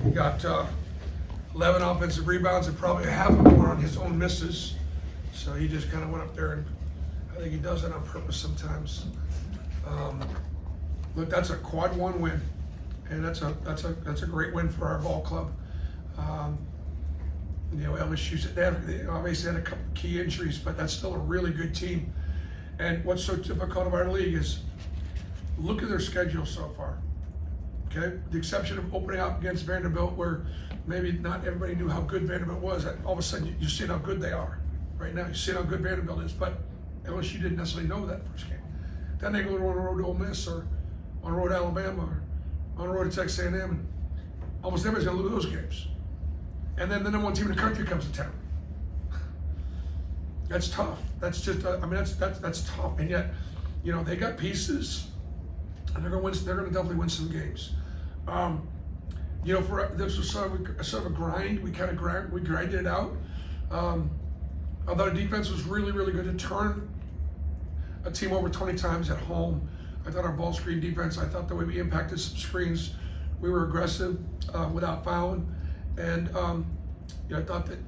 He got 11 offensive rebounds and probably half of them were on his own misses. So he just kind of went up there, and I think he does it on purpose sometimes. Look, that's a quad 1 win, and that's a great win for our ball club. LSU, they obviously had a couple key injuries, but that's still a really good team. And what's so difficult about our league is look at their schedule so far. Okay, with the exception of opening up against Vanderbilt, where maybe not everybody knew how good Vanderbilt was. All of a sudden, you see how good they are right now. You see how good Vanderbilt is, but LSU didn't necessarily know that first game. Then they go on the road to Ole Miss, or on the road to Alabama, or on the road to Texas A&M, and almost everybody's going to lose those games. And then the number 1 team in the country comes to town. That's tough. That's just, that's tough. And yet, they got pieces, and they're going to win. They're going to definitely win some games. For this was sort of a grind. We grinded it out. I thought our defense was really, really good to turn a team over 20 times at home. I thought our ball screen defense. I thought the way we impacted some screens, we were aggressive without fouling. And I thought that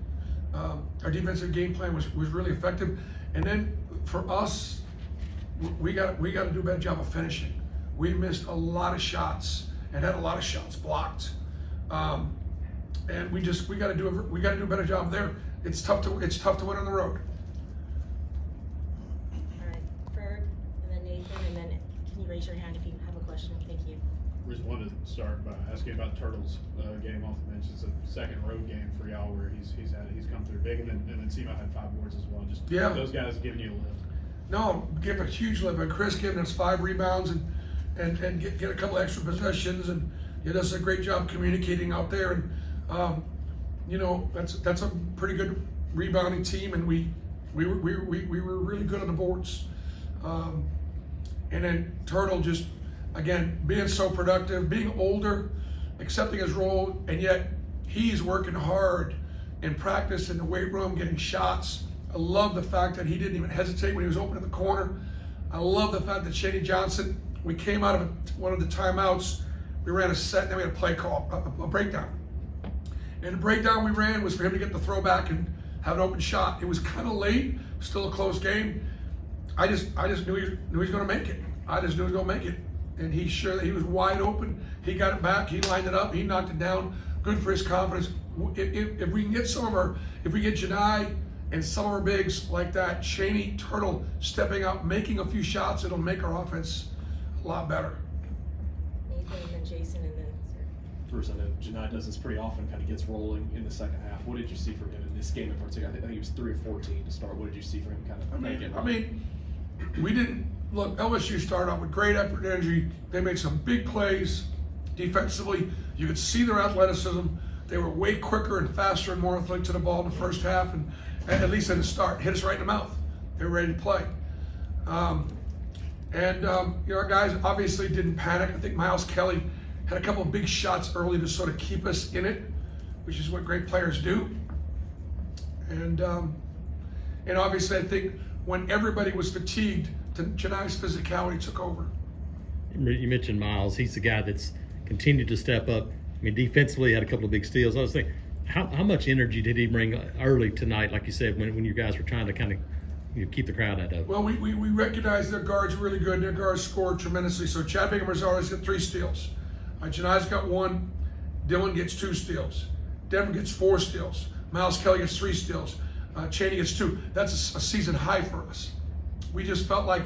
our defensive game plan was really effective. And then for us, we got to do a better job of finishing. We missed a lot of shots and had a lot of shots blocked. And we got to do a better job there. It's tough to win on the road. All right, Ferg, and then Nathan, and then can you raise your hand if you have a question? Thank you. We just wanted to start by asking about Turtle's game off the bench. It's a second road game for y'all where he's come through big, and then Simo had 5 boards as well. Just those guys giving you a lift. No, give a huge lift. And Chris giving us 5 rebounds and get a couple extra possessions, and he does a great job communicating out there. And that's a pretty good rebounding team, and we were really good on the boards. And then Turtle just, again, being so productive, being older, accepting his role, and yet he's working hard in practice in the weight room, getting shots. I love the fact that he didn't even hesitate when he was open in the corner. I love the fact that Shady Johnson, we came out of one of the timeouts, we ran a set, and then we had a play call, a breakdown. And the breakdown we ran was for him to get the throwback and have an open shot. It was kind of late, still a close game. I just knew he was going to make it. I just knew he was going to make it. And he was wide open. He got it back. He lined it up. He knocked it down. Good for his confidence. If we can get if we get Janai and some of our bigs like that, Shaney, Turtle stepping up, making a few shots, it'll make our offense a lot better. Nathan, and then Jason, and then sir. First, I know Janai does this pretty often, kind of gets rolling in the second half. What did you see from him in this game in particular? I think he was 3 or 14 to start. What did you see from him kind of make it? We didn't look. LSU started off with great effort and energy. They made some big plays defensively. You could see their athleticism. They were way quicker and faster and more athletic to the ball in the first half, and at least at the start, hit us right in the mouth. They were ready to play. Our guys obviously didn't panic. I think Miles Kelly had a couple of big shots early to sort of keep us in it, which is what great players do. And obviously, I think when everybody was fatigued, Janai's physicality took over. You mentioned Miles. He's the guy that's continued to step up. I mean, defensively, he had a couple of big steals. I was thinking, how much energy did he bring early tonight, like you said, when you guys were trying to kind of keep the crowd out of it? Well, we recognize their guards are really good. Their guards scored tremendously. So Chad Bingham-Rosales got 3 steals. Janai's got 1. Dylan gets 2 steals. Devin gets 4 steals. Miles Kelly gets 3 steals. Chaney gets 2. That's a season high for us. We just felt like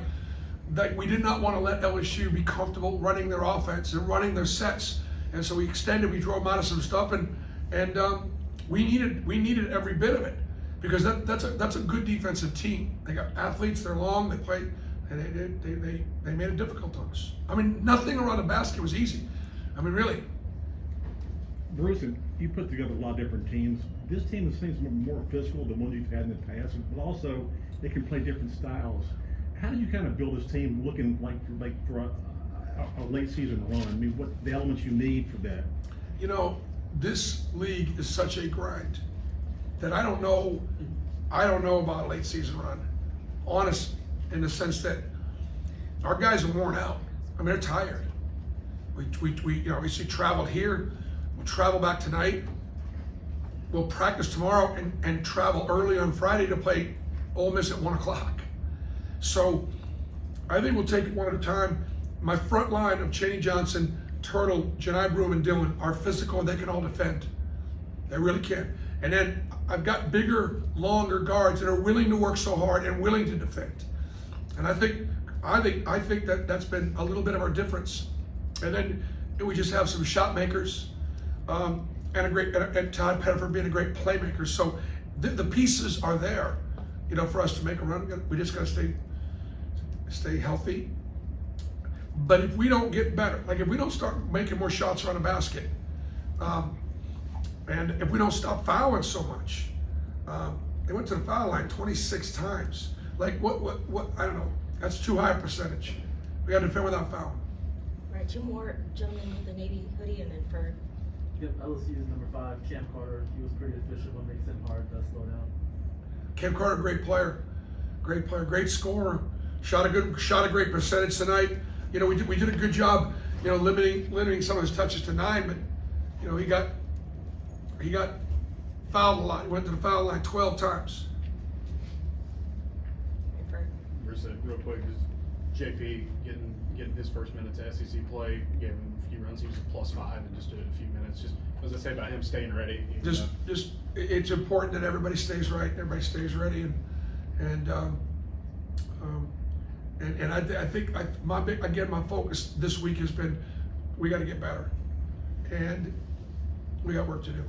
that we did not want to let LSU be comfortable running their offense and running their sets, and so we extended. We drove them out of some stuff, and we needed every bit of it because that's a good defensive team. They got athletes. They're long. They play, and they made it difficult on us. I mean, nothing around the basket was easy. I mean, really. Bruce, you put together a lot of different teams. This team seems more physical than ones you've had in the past, but also they can play different styles. How do you kind of build this team looking for a late season run? I mean, what the elements you need for that? This league is such a grind that I don't know about a late season run. Honest, in the sense that our guys are worn out. I mean, they're tired. We obviously traveled here. We'll travel back tonight. We'll practice tomorrow and travel early on Friday to play Ole Miss at 1 o'clock. So I think we'll take it one at a time. My front line of Cheney Johnson, Turtle, Janai Broom, and Dylan are physical and they can all defend. They really can. And then I've got bigger, longer guards that are willing to work so hard and willing to defend. And I think that that's been a little bit of our difference. And then we just have some shot makers, and Todd Pettiford being a great playmaker. So the pieces are there, you know, for us to make a run. We just got to stay healthy. But if we don't get better, like if we don't start making more shots around the basket, and if we don't stop fouling so much, they went to the foul line 26 times. Like what, I don't know. That's too high a percentage. We got to defend without fouling. All right, 2 more gentlemen with the Navy hoodie, and then for Yep, LSU's number 5, Cam Carter. He was pretty efficient, what makes him hard to slow down. Cam Carter, great player, great scorer. Shot a great percentage tonight. You know, we did a good job, you know, limiting some of his touches to 9, but you know, he got fouled a lot. He went to the foul line 12 times. Real quick, is JP getting his first minutes of SEC play, gave him a few runs. He was a +5 in just a few minutes. Just as I say about him staying ready. Just it's important that everybody stays right, everybody stays ready, and I think my focus this week has been we got to get better, and we got work to do.